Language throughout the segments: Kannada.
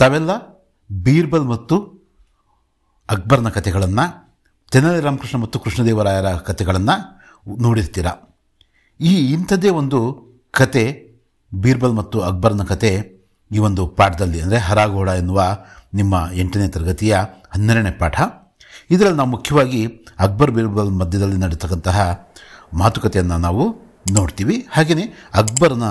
ತಾವೆಲ್ಲ ಬೀರ್ಬಲ್ ಮತ್ತು ಅಕ್ಬರ್ನ ಕಥೆಗಳನ್ನು, ತೆನಾಲಿ ರಾಮಕೃಷ್ಣ ಮತ್ತು ಕೃಷ್ಣದೇವರಾಯರ ಕಥೆಗಳನ್ನು ನೋಡಿರ್ತೀರ. ಇಂಥದ್ದೇ ಒಂದು ಕತೆ, ಬೀರ್ಬಲ್ ಮತ್ತು ಅಕ್ಬರ್ನ ಕತೆ ಈ ಒಂದು ಪಾಠದಲ್ಲಿ, ಅಂದರೆ ಹರಾಗೋಡ ಎನ್ನುವ ನಿಮ್ಮ 8ನೇ ತರಗತಿಯ 12ನೇ ಪಾಠ. ಇದರಲ್ಲಿ ನಾವು ಮುಖ್ಯವಾಗಿ ಅಕ್ಬರ್ ಬೀರ್ಬಲ್ ಮಧ್ಯದಲ್ಲಿ ನಡೀತಕ್ಕಂತಹ ಮಾತುಕತೆಯನ್ನು ನಾವು ನೋಡ್ತೀವಿ. ಹಾಗೆಯೇ ಅಕ್ಬರ್ನ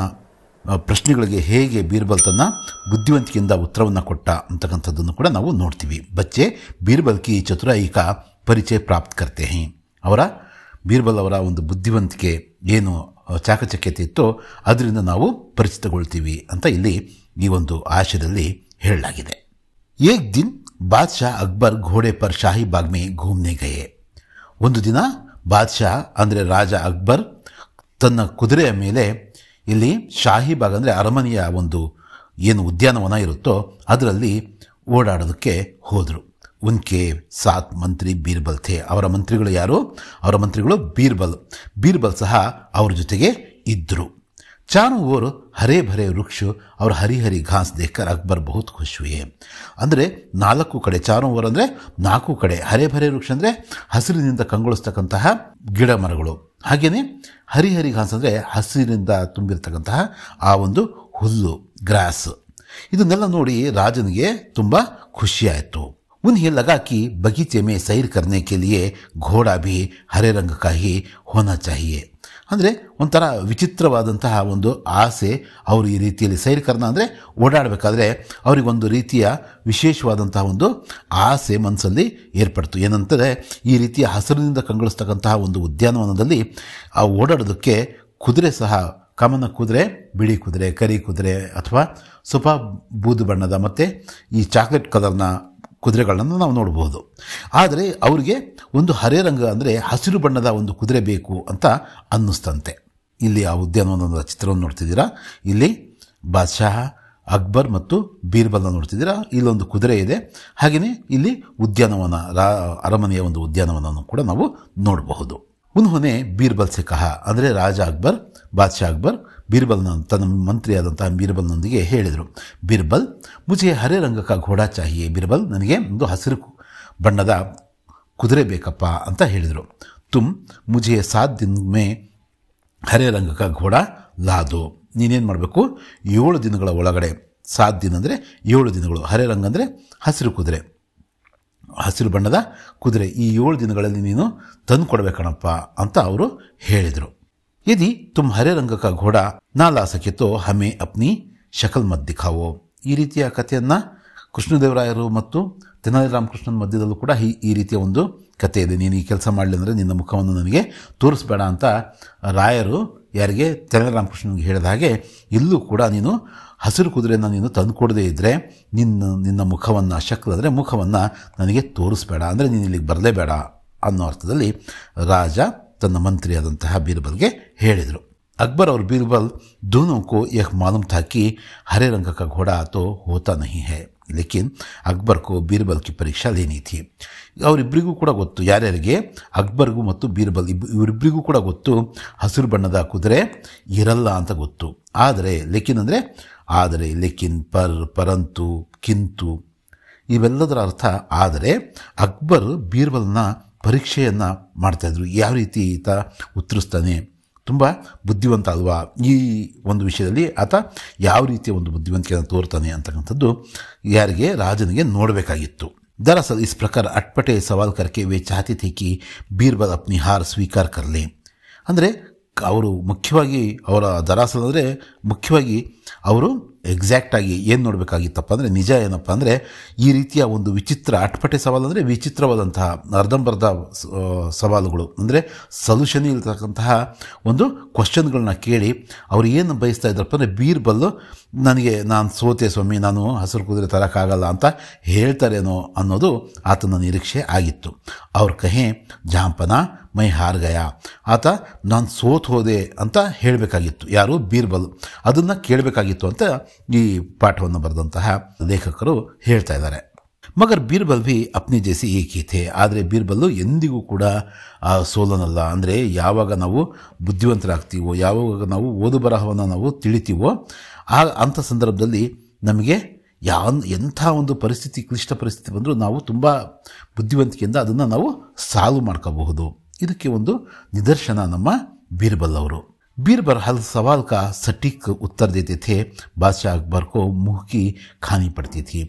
ಪ್ರಶ್ನೆಗಳಿಗೆ ಹೇಗೆ ಬೀರ್ಬಲ್ ತನ್ನ ಬುದ್ಧಿವಂತಿಕೆಯಿಂದ ಉತ್ತರವನ್ನು ಕೊಟ್ಟ ಅಂತಕ್ಕಂಥದ್ದನ್ನು ಕೂಡ ನಾವು ನೋಡ್ತೀವಿ. ಬಚ್ಚೆ ಬೀರ್ಬಲ್ ಕಿ ಚತುರಾಯಿ ಕಾ ಪರಿಚಯ ಪ್ರಾಪ್ತ ಕರ್ತೆ ಹೈ. ಬೀರ್ಬಲ್ ಅವರ ಒಂದು ಬುದ್ಧಿವಂತಿಕೆ ಏನು ಚಾಕಚಕ್ಯತೆ ಇತ್ತೋ ಅದರಿಂದ ನಾವು ಪರಿಚಿತಗೊಳ್ತೀವಿ ಅಂತ ಇಲ್ಲಿ ಈ ಒಂದು ಆಶಯದಲ್ಲಿ ಹೇಳಲಾಗಿದೆ. ಏಕ್ ದಿನ್ ಬಾದ್ಶಾ ಅಕ್ಬರ್ ಘೋಡೆ ಪರ್ ಶಾಹಿ ಬಾಗ್ ಮೇ ಘೂಮ್ನೆ ಗಯೆ. ಒಂದು ದಿನ ಬಾದ್ಶಾ ಅಂದರೆ ರಾಜ ಅಕ್ಬರ್ ತನ್ನ ಕುದುರೆಯ ಮೇಲೆ ಇಲ್ಲಿ ಶಾಹಿಬಾಗ್ ಅಂದರೆ ಅರಮನೆಯ ಒಂದು ಏನು ಉದ್ಯಾನವನ ಇರುತ್ತೋ ಅದರಲ್ಲಿ ಓಡಾಡೋದಕ್ಕೆ ಹೋದರು. ಉನ್ಕೆ ಸಾತ್ ಮಂತ್ರಿ ಬೀರ್ಬಲ್ ಥೇ. ಅವರ ಮಂತ್ರಿಗಳು ಯಾರು? ಅವರ ಮಂತ್ರಿಗಳು ಬೀರ್ಬಲ್ ಸಹ ಅವ್ರ ಜೊತೆಗೆ ಇದ್ದರು. ಚಾರೋं ओर हरे भरे वृक्ष और हरी हरी घास देखकर अकबर बहुत खुश हुए. ಅಂದರೆ 4 ಕಡೆ, ಚಾರೋं ओर ಅಂದರೆ 4 ಕಡೆ, ಹರೇ ಭರೆ ವೃಕ್ಷ ಅಂದರೆ ಹಸಿರಿನಿಂದ ಕಂಗೊಳಿಸ್ತಕ್ಕಂತಹ ಗಿಡ ಮರಗಳು, ಹಾಗೆಯೇ ಹರಿ ಹರಿ ಘಾಸ್ ಅಂದರೆ ಹಸಿರಿನಿಂದ ತುಂಬಿರ್ತಕ್ಕಂತಹ ಆ ಒಂದು ಹುಲ್ಲು, ಗ್ರಾಸ್. ಇದನ್ನೆಲ್ಲ ನೋಡಿ ರಾಜನಿಗೆ ತುಂಬ ಖುಷಿಯಾಯಿತು. उन्हें लगा कि बगीचे में सैर करने के लिए घोड़ा भी हरे रंग का ही होना चाहिए. ಅಂದರೆ ಒಂಥರ ವಿಚಿತ್ರವಾದಂತಹ ಒಂದು ಆಸೆ. ಅವರು ಈ ರೀತಿಯಲ್ಲಿ ಸೈರ್ಕರ್ನ ಅಂದರೆ ಓಡಾಡಬೇಕಾದ್ರೆ ಅವರಿಗೊಂದು ರೀತಿಯ ವಿಶೇಷವಾದಂತಹ ಒಂದು ಆಸೆ ಮನಸ್ಸಲ್ಲಿ ಏರ್ಪಡ್ತು. ಏನಂದರೆ ಈ ರೀತಿಯ ಹಸಿರಿನಿಂದ ಕಂಗೊಳಿಸ್ತಕ್ಕಂತಹ ಒಂದು ಉದ್ಯಾನವನದಲ್ಲಿ ಆ ಓಡಾಡೋದಕ್ಕೆ ಕುದುರೆ ಸಹ, ಕಾಮನ ಕುದುರೆ, ಬಿಳಿ ಕುದುರೆ, ಕರಿ ಕುದುರೆ ಅಥವಾ ಸ್ವಲ್ಪ ಬೂದು ಬಣ್ಣದ ಮತ್ತು ಈ ಚಾಕ್ಲೇಟ್ ಕಲರ್ನ ಕುದುರೆಗಳನ್ನು ನಾವು ನೋಡಬಹುದು. ಆದರೆ ಅವರಿಗೆ ಒಂದು ಹರೇ ರಂಗ ಅಂದರೆ ಹಸಿರು ಬಣ್ಣದ ಒಂದು ಕುದುರೆ ಬೇಕು ಅಂತ ಅನ್ನಿಸ್ತಂತೆ. ಇಲ್ಲಿ ಆ ಉದ್ಯಾನವನದ ಚಿತ್ರವನ್ನು ನೋಡ್ತಿದ್ದೀರಾ. ಇಲ್ಲಿ ಬಾದ್ಶಾಹ ಅಕ್ಬರ್ ಮತ್ತು ಬೀರ್ಬಲ್ನ ನೋಡ್ತಿದ್ದೀರಾ. ಇಲ್ಲೊಂದು ಕುದುರೆ ಇದೆ. ಹಾಗೆಯೇ ಇಲ್ಲಿ ಉದ್ಯಾನವನ, ಅರಮನೆಯ ಒಂದು ಉದ್ಯಾನವನವನ್ನು ಕೂಡ ನಾವು ನೋಡಬಹುದು. ಉನ್ಹೋನೆ ಬೀರ್ಬಲ್ ಸೆ ಕಹಾ ಅಂದರೆ ರಾಜ ಅಕ್ಬರ್, ಬಾದ್ಶಾ ಅಕ್ಬರ್ ಬೀರ್ಬಲ್ನ ತನ್ನ ಮಂತ್ರಿಯಾದಂತಹ ಬೀರ್ಬಲ್ನೊಂದಿಗೆ ಹೇಳಿದರು. ಬೀರ್ಬಲ್ ಮುझे ಹರೇ ರಂಗ ಕಾ ಘೋಡಾ ಚಾಹಿಯೇ. ಬೀರ್ಬಲ್ ನನಗೆ ಒಂದು ಹಸಿರು ಬಣ್ಣದ ಕುದುರೆ ಬೇಕಪ್ಪ ಅಂತ ಹೇಳಿದರು. ತುಮ್ ಮುझे 7 दिन में ಹರೇ ರಂಗ ಕಾ ಘೋಡಾ ಲಾದೋ. ನೀನೇನು ಮಾಡಬೇಕು, 7 ದಿನಗಳ ಒಳಗಡೆ, 7 ದಿನ ಅಂದರೆ 7 ದಿನಗಳು, ಹರೇ ರಂಗ ಅಂದರೆ ಹಸಿರು ಕುದುರೆ, ಹಸಿರು ಬಣ್ಣದ ಕುದುರೆ, ಈ 7 ದಿನಗಳಲ್ಲಿ ನೀನು ತಂದು ಕೊಡಬೇಕಣಪ್ಪ ಅಂತ ಅವರು ಹೇಳಿದರು. यदि तुम हरे रंग का घोड़ा ना ला सके तो हमें अपनी शक्ल मत दिखाओ. ಈ ರೀತಿಯ ಕಥೆಯನ್ನು ಕೃಷ್ಣದೇವರಾಯರು ಮತ್ತು ತೆನಾಲಿ ರಾಮಕೃಷ್ಣನ ಮಧ್ಯದಲ್ಲೂ ಕೂಡ ಈ ರೀತಿಯ ಒಂದು ಕಥೆ ಇದೆ. ನೀನು ಈ ಕೆಲಸ ಮಾಡಲಿ ಅಂದರೆ ನಿನ್ನ ಮುಖವನ್ನು ನನಗೆ ತೋರಿಸ್ಬೇಡ ಅಂತ ರಾಯರು ಯಾರಿಗೆ, ತೆನಾಲಿ ರಾಮಕೃಷ್ಣನಿಗೆ ಹೇಳಿದ ಹಾಗೆ ಇಲ್ಲೂ ಕೂಡ ನೀನು ಹಸಿರು ಕುದುರೆಯನ್ನು ನೀನು ತಂದು ಕೊಡದೇ ಇದ್ದರೆ ನಿನ್ನ ಮುಖವನ್ನು, ಶಕ್ಲ ಅಂದರೆ ಮುಖವನ್ನು ನನಗೆ ತೋರಿಸ್ಬೇಡ, ಅಂದರೆ ನೀನು ಇಲ್ಲಿಗೆ ಬರಲೇಬೇಡ ಅನ್ನೋ ಅರ್ಥದಲ್ಲಿ ರಾಜ ತನ್ನ ಮಂತ್ರಿಯಾದಂತಹ ಬೀರ್ಬಲ್ಗೆ ಹೇಳಿದರು. ಅಕ್ಬರ್ और बीरबल दोनों को यह मालूम था कि हरे रंग का घोड़ा तो होता नहीं है, लेकिन अकबर को बीरबल की परीक्षा लेनी थी. ಅವರಿಬ್ಬರಿಗೂ ಕೂಡ ಗೊತ್ತು, ಯಾರ್ಯಾರಿಗೆ, ಅಕ್ಬರ್ಗೂ ಮತ್ತು ಬೀರ್ಬಲ್ ಇವರಿಬ್ಬರಿಗೂ ಕೂಡ ಗೊತ್ತು ಹಸಿರು ಬಣ್ಣದ ಕುದುರೆ ಇರಲ್ಲ ಅಂತ ಗೊತ್ತು. ಆದರೆ ಲೇಕಿನ್ ಅಂದರೆ ಆದರೆ, ಲೇಕಿನ್, ಪರಂತು, ಕಿಂತು ಇವೆಲ್ಲದರ ಅರ್ಥ ಆದರೆ. ಅಕ್ಬರ್ ಬೀರ್ಬಲ್ನ ಪರೀಕ್ಷೆಯನ್ನು ಮಾಡ್ತಾಯಿದ್ರು. ಯಾವ ರೀತಿ ಈತ ಉತ್ತರಿಸ್ತಾನೆ, ತುಂಬ ಬುದ್ಧಿವಂತ ಅಲ್ವಾ, ಈ ಒಂದು ವಿಷಯದಲ್ಲಿ ಆತ ಯಾವ ರೀತಿಯ ಒಂದು ಬುದ್ಧಿವಂತಿಕೆಯನ್ನು ತೋರ್ತಾನೆ ಅಂತಕ್ಕಂಥದ್ದು ಯಾರಿಗೆ, ರಾಜನಿಗೆ ನೋಡಬೇಕಾಗಿತ್ತು. दरअसल इस प्रकार अटपटे सवाल करके वे चाहते थे कि बीरबल अपनी हार स्वीकार कर ले. ಅಂದರೆ ಅವರು ಮುಖ್ಯವಾಗಿ ಅವರ ದರಾಸಲ್ ಅಂದರೆ ಮುಖ್ಯವಾಗಿ ಅವರು ಎಕ್ಸಾಕ್ಟಾಗಿ ಏನು ನೋಡಬೇಕಾಗಿತ್ತಪ್ಪ ಅಂದರೆ, ನಿಜ ಏನಪ್ಪ ಅಂದರೆ ಈ ರೀತಿಯ ಒಂದು ವಿಚಿತ್ರ ಅಟ್ಪಟೆ ಸವಾಲು ಅಂದರೆ ವಿಚಿತ್ರವಾದಂತಹ ಅರ್ಧಂಬರ್ಧ ಸವಾಲುಗಳು, ಅಂದರೆ ಸೊಲ್ಯೂಷನ್ ಇರ್ತಕ್ಕಂತಹ ಒಂದು ಕ್ವಶನ್ಗಳನ್ನ ಕೇಳಿ ಅವ್ರು ಏನು ಬಯಸ್ತಾ ಇದ್ರಪ್ಪ ಅಂದರೆ, ಬೀರ್ಬಲ್ಲು ನಾನು ಸೋತೆ ಸ್ವಾಮಿ, ನಾನು ಹಸಿರು ಕುದುರೆ ತರೋಕ್ಕಾಗಲ್ಲ ಅಂತ ಹೇಳ್ತಾರೇನೋ ಅನ್ನೋದು ಆತನ ನಿರೀಕ್ಷೆ ಆಗಿತ್ತು. ಅವ್ರ ಕಹೆ ಜಾಂಪನ ಮೈ ಹಾರ್ ಗಯ, ಆತ ನಾನು ಸೋತ್ ಹೋದೆ ಅಂತ ಹೇಳಬೇಕಾಗಿತ್ತು. ಯಾರು, ಬೀರ್ಬಲ್. ಅದನ್ನು ಕೇಳಬೇಕಾಗಿತ್ತು ಅಂತ ಈ ಪಾಠವನ್ನು ಬರೆದಂತಹ ಲೇಖಕರು ಹೇಳ್ತಾ ಇದ್ದಾರೆ. ಮಗರ್ ಬೀರ್ಬಲ್ ಭಿ ಅಪ್ನಿ ಜೈಸಿ ಏಕೀತೆ. ಆದರೆ ಬೀರ್ಬಲ್ಲು ಎಂದಿಗೂ ಕೂಡ ಸೋಲನಲ್ಲ. ಅಂದರೆ ಯಾವಾಗ ನಾವು ಬುದ್ಧಿವಂತರಾಗ್ತೀವೋ, ಯಾವಾಗ ನಾವು ಓದು ಬರಹವನ್ನು ನಾವು ತಿಳಿತೀವೋ ಅಂಥ ಸಂದರ್ಭದಲ್ಲಿ ನಮಗೆ ಎಂಥ ಒಂದು ಪರಿಸ್ಥಿತಿ, ಕ್ಲಿಷ್ಟ ಪರಿಸ್ಥಿತಿ ಬಂದರೂ ನಾವು ತುಂಬ ಬುದ್ಧಿವಂತಿಕೆಯಿಂದ ಅದನ್ನು ನಾವು ಸಾಲ್ವ್ ಮಾಡ್ಕೋಬಹುದು. ಇದಕ್ಕೆ ಒಂದು ನಿದರ್ಶನ ನಮ್ಮ ಬೀರ್ಬಲ್ ಅವರು. बीरबल हर सवाल का सटीक उत्तर देते थे. बादशाह अकबर को मुँह की खानी पड़ती थी.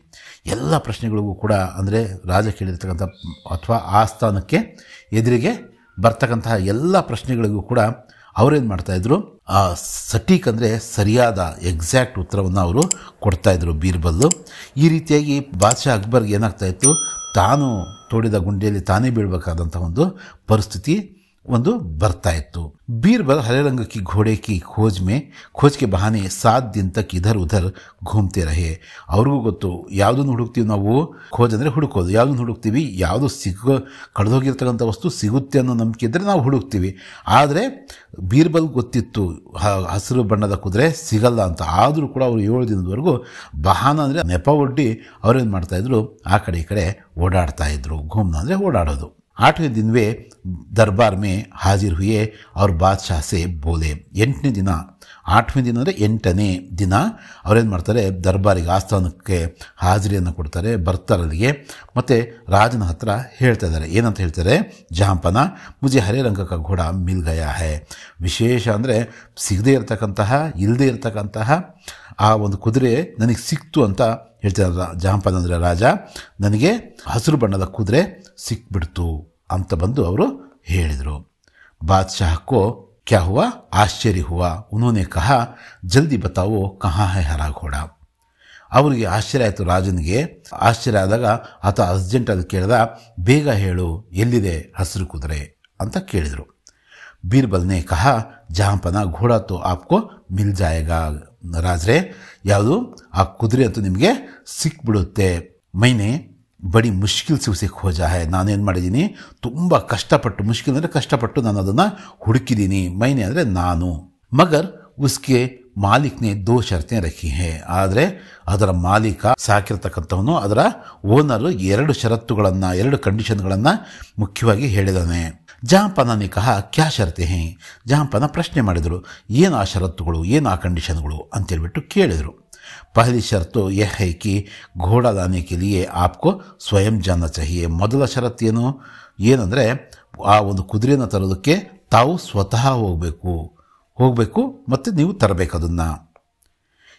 ಎಲ್ಲ ಪ್ರಶ್ನೆಗಳಿಗೂ ಕೂಡ ಅಂದರೆ ರಾಜ ಕೇಳಿರ್ತಕ್ಕಂಥ ಅಥವಾ ಆ ಸ್ಥಾನಕ್ಕೆ ಎದುರಿಗೆ ಬರ್ತಕ್ಕಂತಹ ಎಲ್ಲ ಪ್ರಶ್ನೆಗಳಿಗೂ ಕೂಡ ಅವರೇನು ಮಾಡ್ತಾಯಿದ್ರು, ಆ ಸಟೀಕ್ ಅಂದರೆ ಸರಿಯಾದ ಎಕ್ಸಾಕ್ಟ್ ಉತ್ತರವನ್ನು ಅವರು ಕೊಡ್ತಾಯಿದ್ರು ಬೀರ್ಬಲ್ಲು. ಈ ರೀತಿಯಾಗಿ ಬಾದಶಾಹ ಅಕ್ಬರ್ಗೆ ಏನಾಗ್ತಾಯಿತ್ತು, ತಾನು ತೋಡಿದ ಗುಂಡಿಯಲ್ಲಿ ತಾನೇ ಬೀಳಬೇಕಾದಂಥ ಒಂದು ಪರಿಸ್ಥಿತಿ ಒಂದು ಬರ್ತಾ ಇತ್ತು. बीरबल हरे रंग की घोड़े की खोज के बहाने 7 दिन तक इधर उधर घूमते रहे. ಅವ್ರಿಗೂ ಗೊತ್ತು ಯಾವುದನ್ನು ಹುಡುಕ್ತೀವಿ ನಾವು, ಖೋಜ್ ಅಂದರೆ ಹುಡುಕೋದು, ಯಾವುದನ್ನು ಹುಡುಕ್ತೀವಿ, ಯಾವುದು ಕಳೆದೋಗಿರ್ತಕ್ಕಂಥ ವಸ್ತು ಸಿಗುತ್ತೆ ಅನ್ನೋ ನಂಬಿಕೆ ಇದ್ದರೆ ನಾವು ಹುಡುಕ್ತೀವಿ. ಆದರೆ ಬೀರ್ಬಲ್ ಗೊತ್ತಿತ್ತು ಹಸಿರು ಬಣ್ಣದ ಕುದುರೆ ಸಿಗಲ್ಲ ಅಂತ. ಆದರೂ ಕೂಡ ಅವರು 7 ದಿನದವರೆಗೂ ಬಹಾನ ಅಂದರೆ ನೆಪ ಒಡ್ಡಿ ಅವರೇನು ಮಾಡ್ತಾಯಿದ್ರು, ಆ ಕಡೆ ಈ ಕಡೆ ಓಡಾಡ್ತಾಯಿದ್ರು. घूमना ಅಂದರೆ ಓಡಾಡೋದು. 8वें दिन वे दरबार में हाजिर हुए और बादशाह से बोले. 8ನೇ ದಿನ, 8ನೇ ದಿನ ಅಂದರೆ 8ನೇ ದಿನ ಅವರೇನು ಮಾಡ್ತಾರೆ, ದರ್ಬಾರಿಗೆ ಆಸ್ಥಾನಕ್ಕೆ ಹಾಜರಿಯನ್ನು ಕೊಡ್ತಾರೆ, ಬರ್ತಾರೆ ಅಲ್ಲಿಗೆ. ಮತ್ತು ರಾಜನ ಹತ್ರ ಹೇಳ್ತಾ ಇದ್ದಾರೆ, ಏನಂತ ಹೇಳ್ತಾರೆ, ಜಹಾಂಪನ ಮುಜೆ ಹರೇ ರಂಗ ಕಾ ಘೋಡಾ ಮಿಲ್ ಗಯಾ ಹೈ. ವಿಶೇಷ ಅಂದರೆ ಸಿಗದೇ ಇರತಕ್ಕಂತಹ, ಇಲ್ಲದೇ ಇರತಕ್ಕಂತಹ ಆ ಒಂದು ಕುದುರೆ ನನಗೆ ಸಿಕ್ತು ಅಂತ ಹೇಳ್ತಾರೆ. ಜಹಾಂಪನ ಅಂದರೆ ರಾಜ, ನನಗೆ ಹಸಿರು ಬಣ್ಣದ ಕುದುರೆ ಸಿಕ್ಬಿಡ್ತು ಅಂತ ಬಂದು ಅವರು ಹೇಳಿದರು. ಬಾದಶಾಹ ಕೋ ಕ್ಯಾ ಹುವಾ, ಆಶ್ಚರ್ಯ ಹುವಾ. ಉನ್ಹೋನೆ ಕಹಾ ಜಲ್ದಿ ಬತಾವೋ ಕಹಾ ಹೈ ಹರಾ ಘೋಡಾ. ಅವರಿಗೆ ಆಶ್ಚರ್ಯ ಆಯಿತು, ರಾಜನಿಗೆ ಆಶ್ಚರ್ಯ ಆದಾಗ ಆತ ಅರ್ಜೆಂಟಾಗಿ ಕೇಳಿದ, ಬೇಗ ಹೇಳು ಎಲ್ಲಿದೆ ಹಸಿರು ಕುದುರೆ ಅಂತ ಕೇಳಿದರು. बीरबल ने कहा, जहाँपना घोड़ा तो आपको मिल जाएगा. ರಾಜರೇ, ಯಾವುದು ಆ ಕುದುರೆ ಅಂತೂ ನಿಮಗೆ ಸಿಕ್ಬಿಡುತ್ತೆ. ಮೈನೆ ಬಡಿ ಮುಷ್ಕಿಲ್ से उसे खोजा है. ನಾನೇನು ಮಾಡಿದ್ದೀನಿ, ತುಂಬ ಕಷ್ಟಪಟ್ಟು, ಮುಷ್ಕಿಲ್ ಅಂದರೆ ಕಷ್ಟಪಟ್ಟು ನಾನು ಅದನ್ನು ಹುಡುಕಿದ್ದೀನಿ. ಮೈನೆ ಅಂದರೆ ನಾನು. ಮಗರ್ ಉಸ್ಕೆ ಮಾಲೀಕ್ನೆ 2 ಷರತೆ ರಖಿ ಹೇ. ಆದರೆ ಅದರ ಮಾಲೀಕ ಸಾಕಿರ್ತಕ್ಕಂಥವನು, ಅದರ ಓನರು 2 ಷರತ್ತುಗಳನ್ನು, 2 ಕಂಡೀಷನ್ಗಳನ್ನು ಮುಖ್ಯವಾಗಿ ಹೇಳಿದಾನೆ. ಜಹಾಂಪನಾನೆ ಕಹಾ ಕ್ಯಾ ಷರತೆ ಹೇ. ಜಹಾಂಪನ ಪ್ರಶ್ನೆ ಮಾಡಿದರು, ಏನು ಆ ಷರತ್ತುಗಳು, ಏನು ಆ ಕಂಡೀಷನ್ಗಳು ಅಂತೇಳ್ಬಿಟ್ಟು ಕೇಳಿದರು. पहली शर्त तो यह है कि घोड़ा लाने के लिए आपको स्वयं जाना चाहिए. ಮೊದಲ ಷರತ್ತು ಏನಂದರೆ, ಆ ಒಂದು ಕುದುರೆಯನ್ನು ತರೋದಕ್ಕೆ ತಾವು ಸ್ವತಃ ಹೋಗಬೇಕು ಮತ್ತು ನೀವು ತರಬೇಕು ಅದನ್ನು.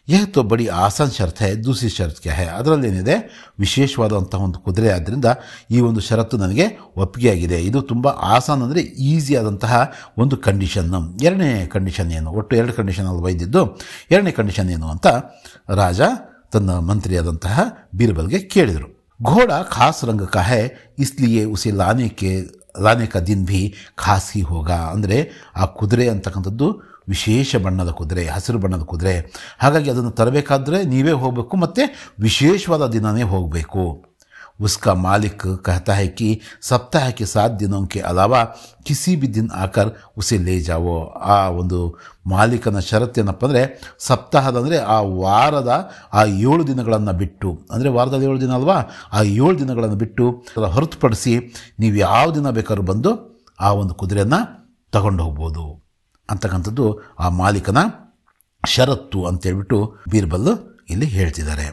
यह तो बड़ी आसान शर्त है. दूसरी शर्त क्या है, ಅದರಲ್ಲೇನಿದೆ, ವಿಶೇಷವಾದಂಥ ಒಂದು ಕುದುರೆ ಆದ್ದರಿಂದ ಈ ಒಂದು ಷರತ್ತು ನನಗೆ ಒಪ್ಪಿಗೆಯಾಗಿದೆ. ಇದು ತುಂಬ ಆಸಾನ್ ಅಂದರೆ ಈಸಿ ಆದಂತಹ ಒಂದು ಕಂಡೀಷನ್. 2ನೇ ಕಂಡೀಷನ್ ಏನು, ಒಟ್ಟು 2 ಕಂಡೀಷನಲ್ಲಿ ಒಯ್ದಿದ್ದು 2ನೇ ಕಂಡೀಷನ್ ಏನು ಅಂತ ರಾಜ ತನ್ನ ಮಂತ್ರಿಯಾದಂತಹ ಬೀರ್ಬಲ್ಗೆ ಕೇಳಿದರು. घोड़ा खास रंग का है इसलिए उसे लाने का दिन भी खास ही होगा. ಅಂದರೆ ಆ ಕುದುರೆ ಅಂತಕ್ಕಂಥದ್ದು ವಿಶೇಷ ಬಣ್ಣದ ಕುದುರೆ, ಹಸಿರು ಬಣ್ಣದ ಕುದುರೆ. ಹಾಗಾಗಿ ಅದನ್ನು ತರಬೇಕಾದ್ರೆ ನೀವೇ ಹೋಗಬೇಕು ಮತ್ತು ವಿಶೇಷವಾದ ದಿನವೇ ಹೋಗಬೇಕು. उसका मालिक कहता है कि सप्ताह के 7 दिनों के अलावा किसी भी दिन आकर उसे ले जाओ. ಆ ಒಂದು ಮಾಲೀಕನ ಷರತ್ತೇನಪ್ಪ ಅಂದರೆ, ಸಪ್ತಾಹದ ಅಂದರೆ ಆ ವಾರದ ಆ 7 ದಿನಗಳನ್ನು ಬಿಟ್ಟು, ಅಂದರೆ ವಾರದಲ್ಲಿ 7 ದಿನ ಅಲ್ವಾ, ಆ 7 ದಿನಗಳನ್ನು ಬಿಟ್ಟು ಹೊರತುಪಡಿಸಿ ನೀವು ಯಾವ ದಿನ ಬೇಕಾದ್ರೂ ಬಂದು ಆ ಒಂದು ಕುದುರೆಯನ್ನು ತಗೊಂಡು ಹೋಗ್ಬೋದು ಅಂತಕ್ಕಂಥದ್ದು ಆ ಮಾಲೀಕನ ಷರತ್ತು ಅಂತೇಳ್ಬಿಟ್ಟು ಬೀರ್ಬಲ್ ಇಲ್ಲಿ ಹೇಳ್ತಿದ್ದಾರೆ.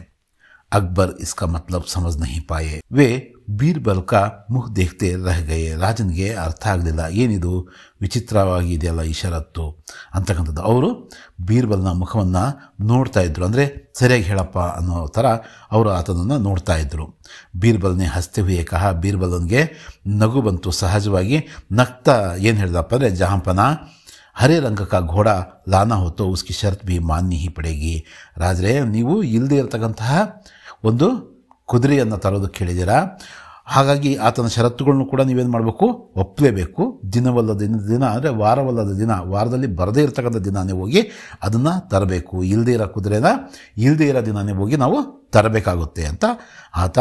ಅಕ್ಬರ್ ಇಸ್ಕಾ ಮತ್ಲಬ್ ಸಮಜ್ ನಹಿ ಪಾಯೆ. ವೇ ಬೀರ್ಬಲ್ ಕಾ ಮುಖ್ ದೇಖ್ತೆ ರಹ ಗಯೆ. ರಾಜನಿಗೆ ಅರ್ಥ ಆಗಲಿಲ್ಲ, ಏನಿದು ವಿಚಿತ್ರವಾಗಿದೆಯಲ್ಲ ಈ ಷರತ್ತು ಅಂತಕ್ಕಂಥದ್ದು. ಅವರು ಬೀರ್ಬಲ್ನ ಮುಖವನ್ನು ನೋಡ್ತಾ ಇದ್ರು, ಅಂದರೆ ಸರಿಯಾಗಿ ಹೇಳಪ್ಪ ಅನ್ನೋ ಥರ ಅವರು ಆತನನ್ನು ನೋಡ್ತಾ ಇದ್ರು. ಬೀರ್ಬಲ್ನೇ ಹಸ್ತೆ ಹುಯೇ ಕಹ. ಬೀರ್ಬಲ್ಗೆ ನಗು ಬಂತು ಸಹಜವಾಗಿ. ನಗ್ತಾ ಏನು ಹೇಳಿದಪ್ಪ ಅಂದರೆ, ಜಹಾಂಪನ ಹರೇ ರಂಗ ಕಾ ಘೋಡಾ ಲಾನಾ ಹೋತೋ ಉಸ್ಕಿ ಶರ್ತ್ ಭೀ ಮಾನ್ಯ ಹಿ ಪಡೆಗಿ. ರಾಜರೇ, ನೀವು ಇಲ್ಲದೆ ಇರತಕ್ಕಂತಹ ಒಂದು ಕುದುರೆಯನ್ನು ತರೋದಕ್ಕೆ ಹೇಳಿದ್ದೀರಾ, ಹಾಗಾಗಿ ಆತನ ಷರತ್ತುಗಳನ್ನು ಕೂಡ ನೀವೇನು ಮಾಡಬೇಕು, ಒಪ್ಪಲೇಬೇಕು. ದಿನವಲ್ಲದ ದಿನ ಅಂದರೆ ವಾರವಲ್ಲದ ದಿನ, ವಾರದಲ್ಲಿ ಬರದೇ ಇರತಕ್ಕಂಥ ದಿನನೇ ಹೋಗಿ ಅದನ್ನು ತರಬೇಕು. ಇಲ್ಲದೇ ಇರೋ ಕುದುರೆನ ಇಲ್ಲದೇ ಇರೋ ದಿನನೇ ಹೋಗಿ ನಾವು ತರಬೇಕಾಗುತ್ತೆ ಅಂತ ಆತ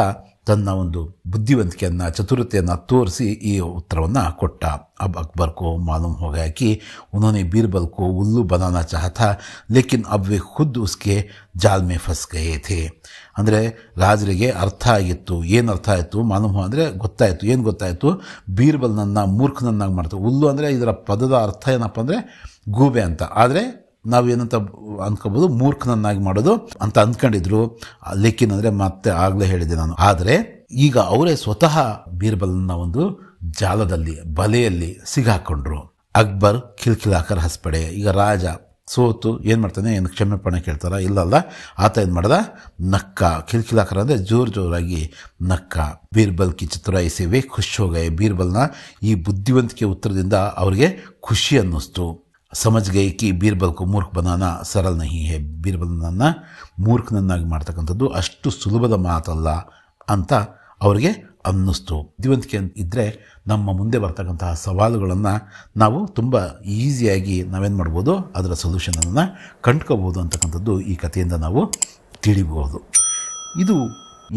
ತನ್ನ ಒಂದು ಬುದ್ಧಿವಂತಿಕೆಯನ್ನು, ಚತುರತೆಯನ್ನು ತೋರಿಸಿ ಈ ಉತ್ತರವನ್ನು ಕೊಟ್ಟ. अब अकबर को मालूम हो गया कि उन्होंने बीरबल को उल्लू बनाना चाहा था, लेकिन अब वे खुद उसके जाल में फंस गए थे. ಅಂದರೆ ರಾಜರಿಗೆ ಅರ್ಥ ಆಗಿತ್ತು. ಏನು ಅರ್ಥ ಆಯಿತು, ಮಾಲೂಮ್ ಅಂದರೆ ಗೊತ್ತಾಯಿತು. ಏನು ಗೊತ್ತಾಯಿತು, ಬೀರ್ಬಲ್ನನ್ನು ಮೂರ್ಖನನ್ನಾಗಿ ಮಾಡ್ತಾರೆ. ಉಲ್ಲು ಅಂದರೆ ಇದರ ಪದದ ಅರ್ಥ ಏನಪ್ಪ ಅಂದರೆ ಗೂಬೆ ಅಂತ. ಆದರೆ ನಾವೇನಂತ ಅಂದ್ಕೋಬೋದು, ಮೂರ್ಖನನ್ನಾಗಿ ಮಾಡೋದು ಅಂತ ಅಂದ್ಕೊಂಡಿದ್ರು. ಲೇಕಿನ್ ಅಂದರೆ ಮತ್ತೆ ಆಗಲೇ ಹೇಳಿದೆ ನಾನು. ಆದರೆ ಈಗ ಅವರೇ ಸ್ವತಃ ಬೀರ್ಬಲ್ನ ಒಂದು ಜಾಲದಲ್ಲಿ, ಬಲೆಯಲ್ಲಿ ಸಿಗಾಕೊಂಡ್ರು. ಅಕ್ಬರ್ ಕಿಲ್ಕಿಲಾಕರ್ ಹಸ್ಪಡೆ. ಈಗ ರಾಜ ಸೋತು ಏನು ಮಾಡ್ತಾನೆ, ಏನು ಕ್ಷಮೆಪಣೆ ಕೇಳ್ತಾರ? ಇಲ್ಲಲ್ಲ, ಆತ ಏನು ಮಾಡ್ದ, ನಕ್ಕ. ಕಿಲ್ಕಿಲಾಕರ್ ಅಂದರೆ ಜೋರಾಗಿ ನಕ್ಕ. ಬೀರ್ಬಲ್ ಕಿ ಚತುರಾಯಿ ಸೇವೆ ಖುಷ್ ಹೋಗೈ. ಬೀರ್ಬಲ್ನ ಈ ಬುದ್ಧಿವಂತಿಕೆ ಉತ್ತರದಿಂದ ಅವರಿಗೆ ಖುಷಿ ಅನ್ನಿಸ್ತು. ಸಮಜ್ ಗೈ ಕಿ ಬೀರ್ಬಲ್ ಕು ಮೂರ್ಖ ಬನಾನ ಸರಲ್ ನಹಿ ಹೇ. ಬೀರ್ಬಲ್ನನ್ನು ಮೂರ್ಖನನ್ನಾಗಿ ಮಾಡ್ತಕ್ಕಂಥದ್ದು ಅಷ್ಟು ಸುಲಭದ ಮಾತಲ್ಲ ಅಂತ ಅವರಿಗೆ ಅನ್ನಿಸ್ತು. ಬುದ್ಧಿವಂತಿಕೆ ಇದ್ದರೆ ನಮ್ಮ ಮುಂದೆ ಬರ್ತಕ್ಕಂತಹ ಸವಾಲುಗಳನ್ನು ನಾವು ತುಂಬ ಈಸಿಯಾಗಿ ನಾವೇನು ಮಾಡ್ಬೋದು, ಅದರ ಸೊಲ್ಯೂಷನನ್ನು ಕಂಡ್ಕೋಬೋದು ಅಂತಕ್ಕಂಥದ್ದು ಈ ಕಥೆಯಿಂದ ನಾವು ತಿಳಿಬಹುದು. ಇದು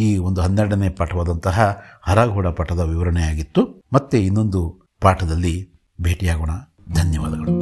ಈ ಒಂದು 12ನೇ ಪಾಠವಾದಂತಹ ಹರಘೋಡ ಪಾಠದ ವಿವರಣೆಯಾಗಿತ್ತು. ಮತ್ತೆ ಇನ್ನೊಂದು ಪಾಠದಲ್ಲಿ ಭೇಟಿಯಾಗೋಣ. ಧನ್ಯವಾದಗಳು.